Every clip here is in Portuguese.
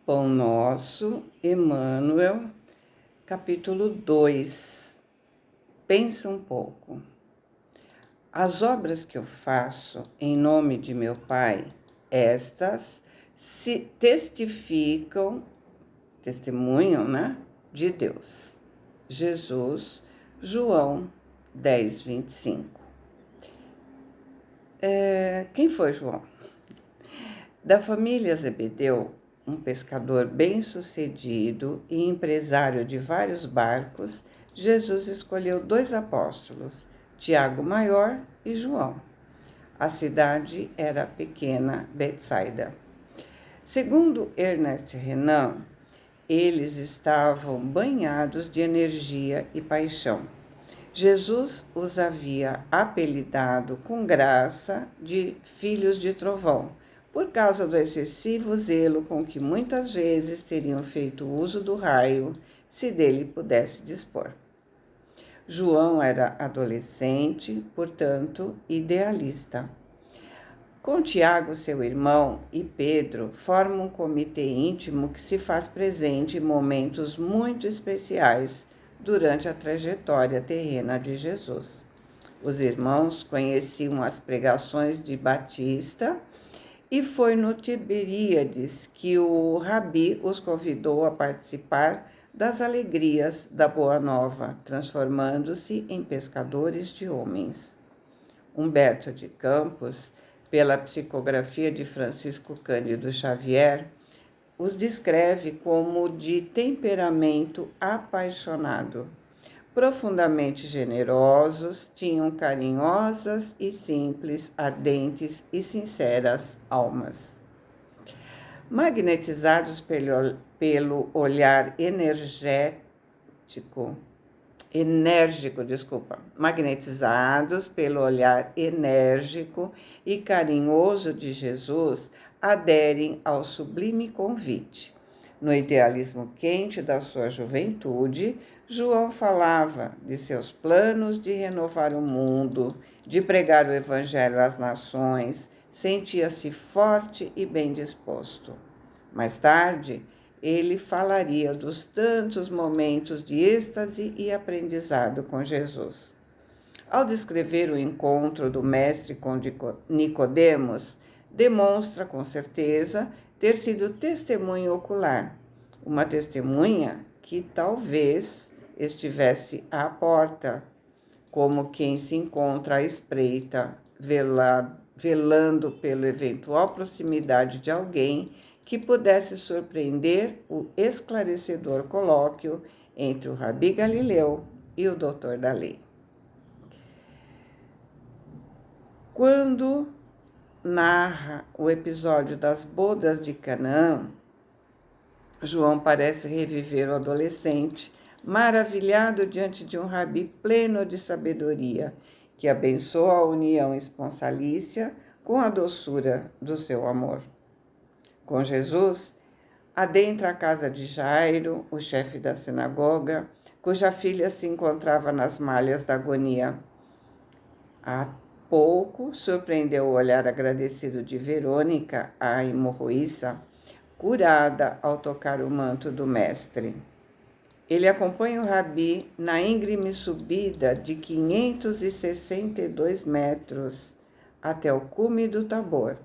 Pão Nosso, Emmanuel, capítulo 2. Pensa um pouco. As obras que eu faço em nome de meu Pai, estas se testemunham, de Deus. Jesus, João 10, 25. Quem foi João? Da família Zebedeu, um pescador bem-sucedido e empresário de vários barcos, Jesus escolheu 2 apóstolos, Tiago Maior e João. A cidade era a pequena Betsaida. Segundo Ernest Renan, eles estavam banhados de energia e paixão. Jesus os havia apelidado com graça de filhos de trovão, por causa do excessivo zelo com que muitas vezes teriam feito uso do raio, se dele pudesse dispor. João era adolescente, portanto, idealista. Com Tiago, seu irmão, e Pedro, formam um comitê íntimo que se faz presente em momentos muito especiais durante a trajetória terrena de Jesus. Os irmãos conheciam as pregações de Batista e foi no Tiberíades que o Rabi os convidou a participar das alegrias da Boa Nova, transformando-se em pescadores de homens. Humberto de Campos, pela psicografia de Francisco Cândido Xavier, os descreve como de temperamento apaixonado. Profundamente generosos, tinham carinhosas e simples, ardentes e sinceras almas. Magnetizados pelo olhar magnetizados pelo olhar enérgico e carinhoso de Jesus, aderem ao sublime convite. No idealismo quente da sua juventude, João falava de seus planos de renovar o mundo, de pregar o evangelho às nações, sentia-se forte e bem disposto. Mais tarde, ele falaria dos tantos momentos de êxtase e aprendizado com Jesus. Ao descrever o encontro do mestre com Nicodemos, demonstra com certeza ter sido testemunha ocular, uma testemunha que talvez estivesse à porta, como quem se encontra à espreita, velando pela eventual proximidade de alguém que pudesse surpreender o esclarecedor colóquio entre o Rabi Galileu e o doutor da lei. Quando narra o episódio das bodas de Canaã, João parece reviver o adolescente, maravilhado diante de um rabi pleno de sabedoria, que abençoa a união esponsalícia com a doçura do seu amor. Com Jesus, adentra a casa de Jairo, o chefe da sinagoga, cuja filha se encontrava nas malhas da agonia. Há pouco surpreendeu o olhar agradecido de Verônica, a hemorroíça, curada ao tocar o manto do mestre. Ele acompanha o rabi na íngreme subida de 562 metros até o cume do Tabor.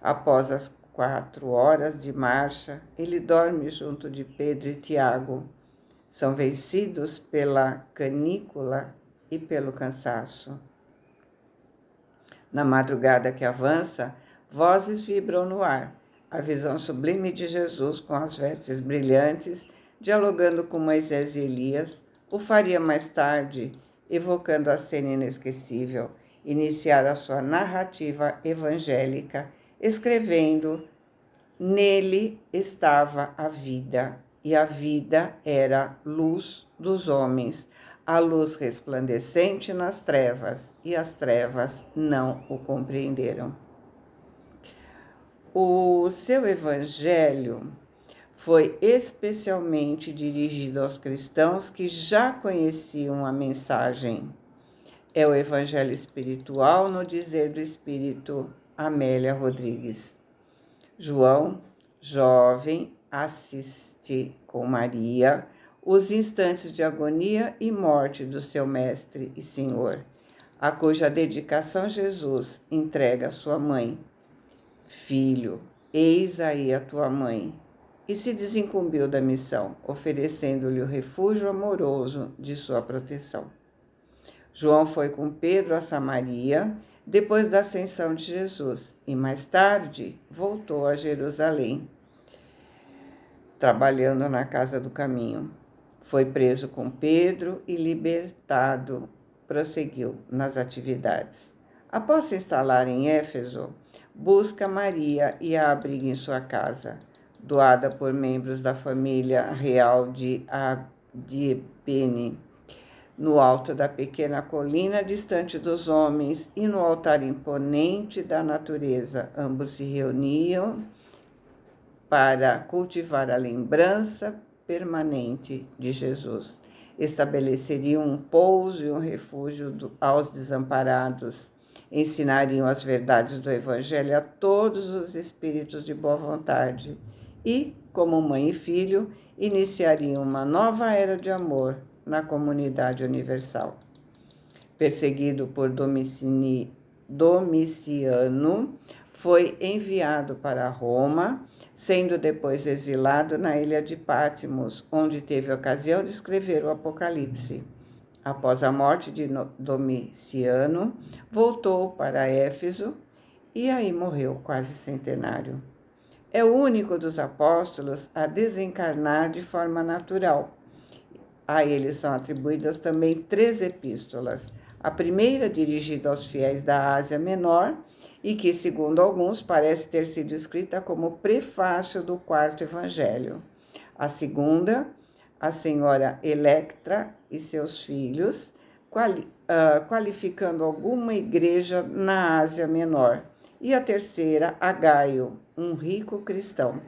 Após as 4 horas de marcha, ele dorme junto de Pedro e Tiago. São vencidos pela canícula e pelo cansaço. Na madrugada que avança, vozes vibram no ar. A visão sublime de Jesus com as vestes brilhantes, dialogando com Moisés e Elias, o faria mais tarde, evocando a cena inesquecível, iniciar a sua narrativa evangélica, escrevendo: nele estava a vida, e a vida era luz dos homens, a luz resplandecente nas trevas, e as trevas não o compreenderam. O seu evangelho foi especialmente dirigido aos cristãos que já conheciam a mensagem. É o evangelho espiritual no dizer do Espírito Amélia Rodrigues. João, jovem, assiste com Maria os instantes de agonia e morte do seu Mestre e Senhor, a cuja dedicação Jesus entrega à sua mãe. Filho, eis aí a tua mãe. E se desincumbiu da missão, oferecendo-lhe o refúgio amoroso de sua proteção. João foi com Pedro a Samaria, depois da ascensão de Jesus, e mais tarde voltou a Jerusalém, trabalhando na Casa do Caminho. Foi preso com Pedro e libertado, prosseguiu nas atividades. Após se instalar em Éfeso, busca Maria e a abriga em sua casa, doada por membros da família real de Adiepene, no alto da pequena colina distante dos homens e no altar imponente da natureza. Ambos se reuniam para cultivar a lembrança permanente de Jesus. Estabeleceriam um pouso e um refúgio aos desamparados. Ensinariam as verdades do Evangelho a todos os espíritos de boa vontade e, como mãe e filho, iniciariam uma nova era de amor na comunidade universal. Perseguido por Domiciano, foi enviado para Roma, sendo depois exilado na ilha de Patmos, onde teve ocasião de escrever o Apocalipse. Após a morte de Domiciano, voltou para Éfeso e aí morreu quase centenário. É o único dos apóstolos a desencarnar de forma natural. A ele são atribuídas também 3 epístolas. A primeira, dirigida aos fiéis da Ásia Menor, e que, segundo alguns, parece ter sido escrita como prefácio do 4º Evangelho. A segunda, a senhora Electra e seus filhos, qualificando alguma igreja na Ásia Menor. E a terceira, a Gaio, um rico cristão.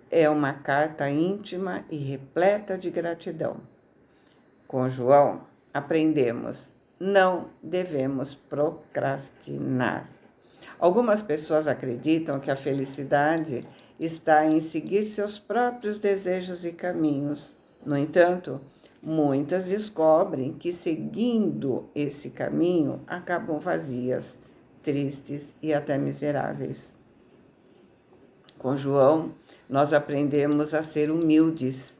É uma carta íntima e repleta de gratidão. Com João, aprendemos: não devemos procrastinar. Algumas pessoas acreditam que a felicidade está em seguir seus próprios desejos e caminhos. No entanto, muitas descobrem que, seguindo esse caminho, acabam vazias, tristes e até miseráveis. Com João, nós aprendemos a ser humildes.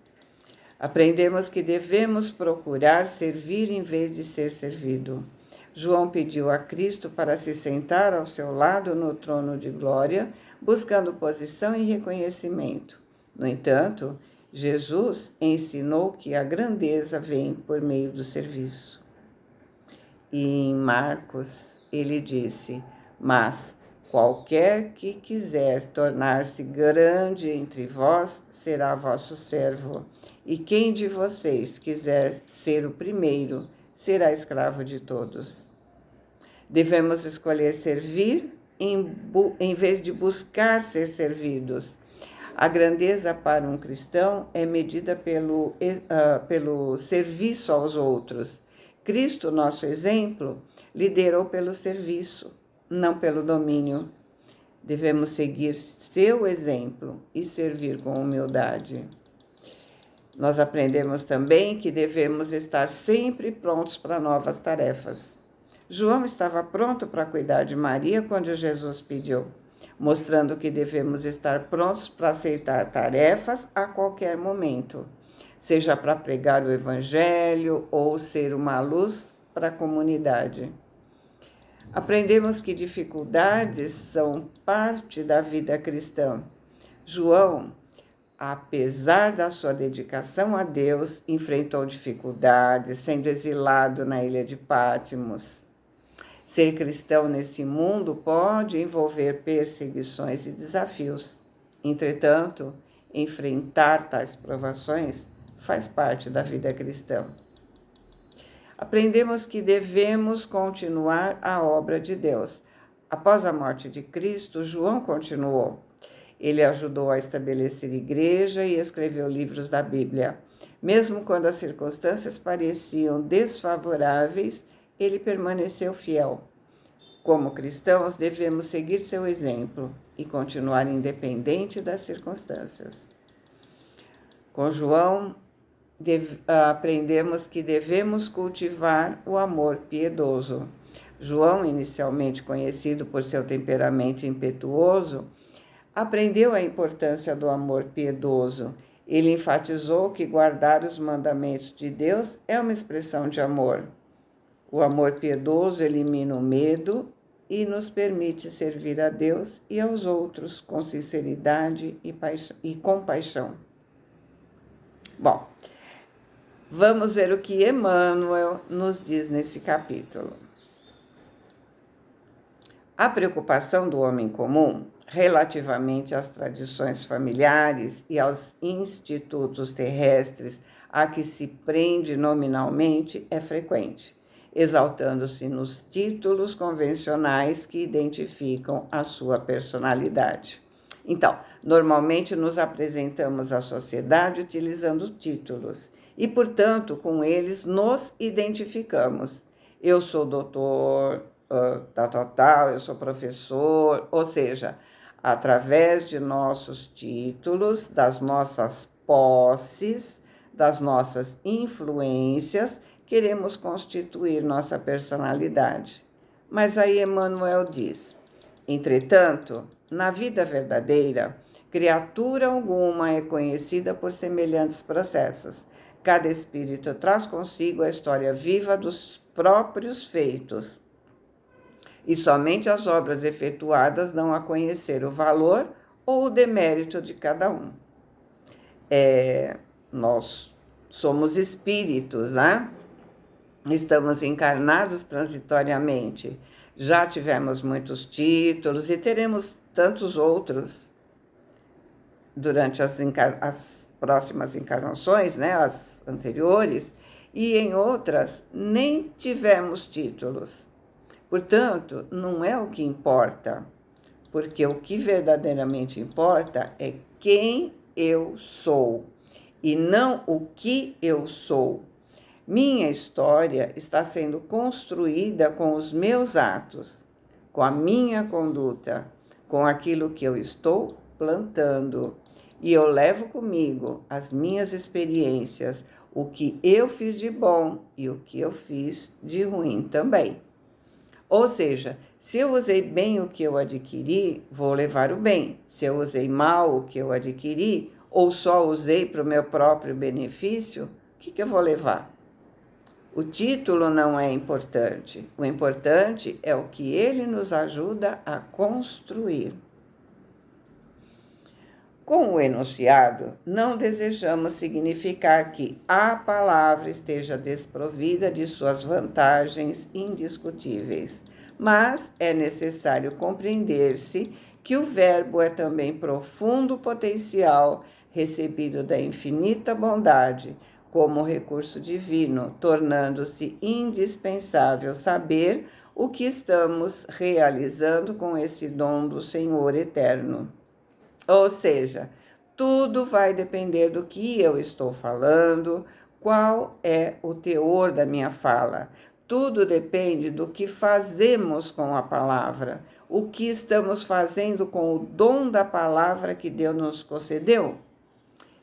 Aprendemos que devemos procurar servir em vez de ser servido. João pediu a Cristo para se sentar ao seu lado no trono de glória, buscando posição e reconhecimento. No entanto, Jesus ensinou que a grandeza vem por meio do serviço. E em Marcos, ele disse: mas qualquer que quiser tornar-se grande entre vós, será vosso servo. E quem de vocês quiser ser o primeiro, será escravo de todos. Devemos escolher servir em vez de buscar ser servidos. A grandeza para um cristão é medida pelo serviço aos outros. Cristo, nosso exemplo, liderou pelo serviço, não pelo domínio. Devemos seguir seu exemplo e servir com humildade. Nós aprendemos também que devemos estar sempre prontos para novas tarefas. João estava pronto para cuidar de Maria quando Jesus pediu, mostrando que devemos estar prontos para aceitar tarefas a qualquer momento, seja para pregar o Evangelho ou ser uma luz para a comunidade. Aprendemos que dificuldades são parte da vida cristã. João, apesar da sua dedicação a Deus, enfrentou dificuldades, sendo exilado na ilha de Patmos. Ser cristão nesse mundo pode envolver perseguições e desafios. Entretanto, enfrentar tais provações faz parte da vida cristã. Aprendemos que devemos continuar a obra de Deus. Após a morte de Cristo, João continuou. Ele ajudou a estabelecer igreja e escreveu livros da Bíblia. Mesmo quando as circunstâncias pareciam desfavoráveis, ele permaneceu fiel. Como cristãos, devemos seguir seu exemplo e continuar independente das circunstâncias. Com João, aprendemos que devemos cultivar o amor piedoso. João, inicialmente conhecido por seu temperamento impetuoso, aprendeu a importância do amor piedoso. Ele enfatizou que guardar os mandamentos de Deus é uma expressão de amor. O amor piedoso elimina o medo e nos permite servir a Deus e aos outros com sinceridade e compaixão. Bom, vamos ver o que Emmanuel nos diz nesse capítulo. A preocupação do homem comum relativamente às tradições familiares e aos institutos terrestres a que se prende nominalmente é frequente, exaltando-se nos títulos convencionais que identificam a sua personalidade. Então, normalmente nos apresentamos à sociedade utilizando títulos e, portanto, com eles nos identificamos. Eu sou doutor, tal, eu sou professor, ou seja, através de nossos títulos, das nossas posses, das nossas influências, queremos constituir nossa personalidade. Mas aí Emmanuel diz: entretanto, na vida verdadeira, criatura alguma é conhecida por semelhantes processos. Cada espírito traz consigo a história viva dos próprios feitos. E somente as obras efetuadas dão a conhecer o valor ou o demérito de cada um. Nós somos espíritos, né? Estamos encarnados transitoriamente. Já tivemos muitos títulos e teremos tantos outros durante as próximas encarnações, né? As anteriores, e em outras nem tivemos títulos. Portanto, não é o que importa, porque o que verdadeiramente importa é quem eu sou e não o que eu sou. Minha história está sendo construída com os meus atos, com a minha conduta, com aquilo que eu estou plantando. E eu levo comigo as minhas experiências, o que eu fiz de bom e o que eu fiz de ruim também. Ou seja, se eu usei bem o que eu adquiri, vou levar o bem. Se eu usei mal o que eu adquiri, ou só usei para o meu próprio benefício, o que eu vou levar? O título não é importante. O importante é o que ele nos ajuda a construir. Com o enunciado, não desejamos significar que a palavra esteja desprovida de suas vantagens indiscutíveis, mas é necessário compreender-se que o verbo é também profundo potencial recebido da infinita bondade, como recurso divino, tornando-se indispensável saber o que estamos realizando com esse dom do Senhor eterno. Ou seja, tudo vai depender do que eu estou falando, qual é o teor da minha fala. Tudo depende do que fazemos com a palavra, o que estamos fazendo com o dom da palavra que Deus nos concedeu.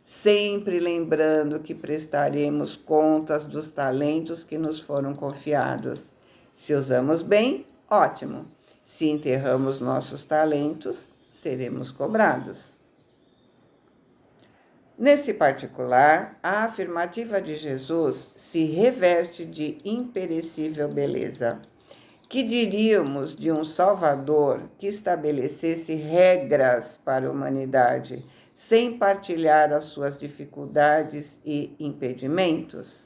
Sempre lembrando que prestaremos contas dos talentos que nos foram confiados. Se usamos bem, ótimo. Se enterramos nossos talentos, seremos cobrados. Nesse particular, a afirmativa de Jesus se reveste de imperecível beleza. Que diríamos de um Salvador que estabelecesse regras para a humanidade, sem partilhar as suas dificuldades e impedimentos?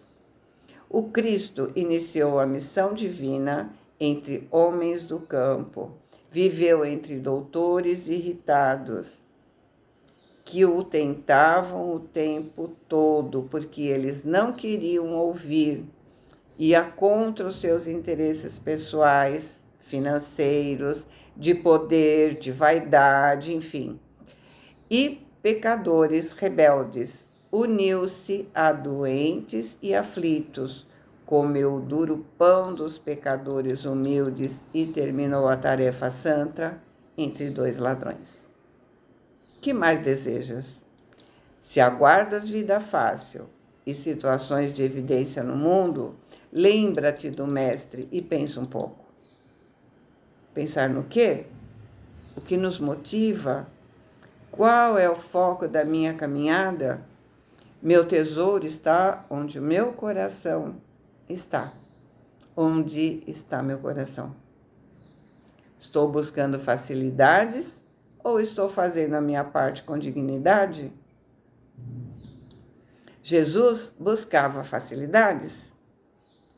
O Cristo iniciou a missão divina entre homens do campo. Viveu entre doutores irritados, que o tentavam o tempo todo, porque eles não queriam ouvir. Ia contra os seus interesses pessoais, financeiros, de poder, de vaidade, enfim. E pecadores rebeldes, uniu-se a doentes e aflitos, comeu o duro pão dos pecadores humildes e terminou a tarefa santa entre dois ladrões. Que mais desejas? Se aguardas vida fácil e situações de evidência no mundo, lembra-te do Mestre e pensa um pouco. Pensar no quê? O que nos motiva? Qual é o foco da minha caminhada? Meu tesouro está onde o meu coração está. Onde está meu coração? Estou buscando facilidades ou estou fazendo a minha parte com dignidade? Jesus buscava facilidades?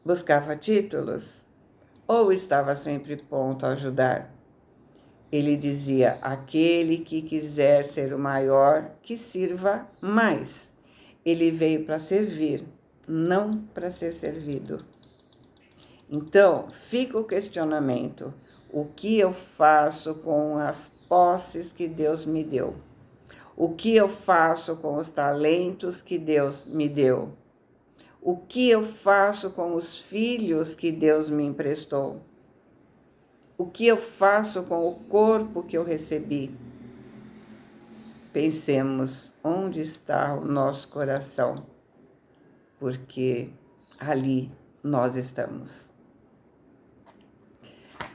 Buscava títulos? Ou estava sempre pronto a ajudar? Ele dizia: aquele que quiser ser o maior, que sirva mais. Ele veio para servir, não para ser servido. Então, fica o questionamento: o que eu faço com as posses que Deus me deu? O que eu faço com os talentos que Deus me deu? O que eu faço com os filhos que Deus me emprestou? O que eu faço com o corpo que eu recebi? Pensemos onde está o nosso coração, porque ali nós estamos.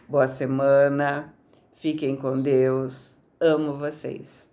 Boa semana, fiquem com Deus, amo vocês.